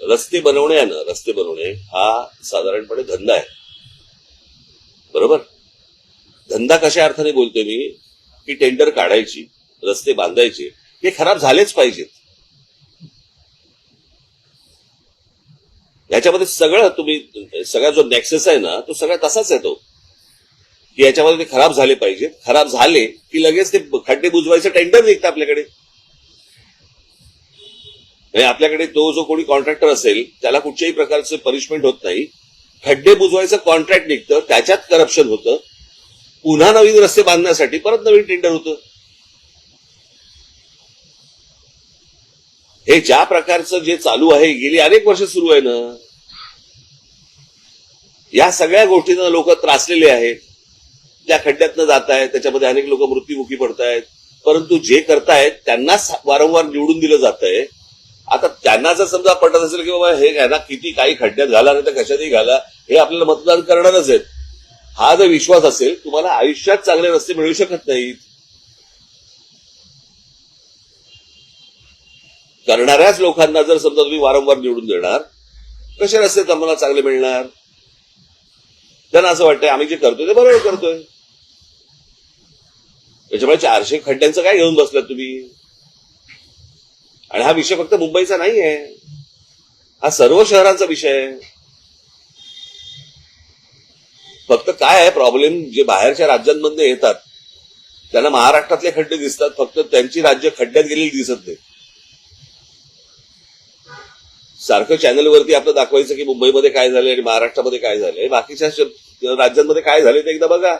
रस्ते बनवणे हा साधारणपणे धंदा आहे, बरोबर. धंदा कशा अर्थाने बोलतोय मी, की टेंडर काढायची, रस्ते बांधायचे, हे खराब झालेच पाहिजेत. याच्यामध्ये सगळं सगळा जो नेक्सस आहे ना, तो सगळा तसाच आहे तो, की याच्यामध्ये ते खराब झाले पाहिजेत. खराब झाले की लगेच ते खड्डे बुजवायचं टेंडर निघतं आपल्याकडे. आपल्याकडे तो जो कोणी कॉन्ट्रॅक्टर असेल त्याला कुठच्याही प्रकारचं पनिशमेंट होत नाही. खड्डे बुजवायचं कॉन्ट्रॅक्ट निघतं, त्याच्यात करप्शन होतं, पुन्हा नवीन रस्ते बांधण्यासाठी परत नवीन टेंडर होतं. हे ज्या प्रकारचं जे चालू आहे, गेली अनेक वर्ष सुरू आहे ना, या सगळ्या गोष्टींना लोक त्रासलेले आहेत. त्या खड्ड्यातनं जात आहेत, त्याच्यामध्ये अनेक लोक मृत्युमुखी पडतायत, परंतु जे करतायत त्यांनाच वारंवार निवडून दिलं जात आहे. आता त्यांना जर समजा पटत असेल की बाबा हे घ्या ना, किती काही खड्ड्यात घाला नाही तर कशातही घाला, हे आपल्याला मतदान करणारच आहेत, हा जर विश्वास असेल, तुम्हाला आयुष्यात चांगले रस्ते मिळू शकत नाहीत. करणाऱ्याच लोकांना जर समजा तुम्ही वारंवार निवडून देणार, कसे रस्ते आम्हाला चांगले मिळणार? त्यांना असं वाटतंय आम्ही जे करतोय ते बरोबर करतोय. त्याच्यामुळे 400 खड्ड्यांचं काय घेऊन बसलात तुम्ही? आणि हा विषय फक्त मुंबईचा नाही आहे, हा सर्व शहरांचा विषय आहे. फक्त काय आहे प्रॉब्लेम, जे बाहेरच्या राज्यांमधून येतात त्यांना महाराष्ट्रातले खड्डे दिसतात, फक्त त्यांची राज्य खड्ड्यात गेलेली दिसत नाही. सारखं चॅनलवरती आपलं दाखवायचं की मुंबईमध्ये काय झालंय आणि महाराष्ट्रामध्ये काय झालंय, बाकीच्या राज्यांमध्ये काय झालंय ते एकदा बघा.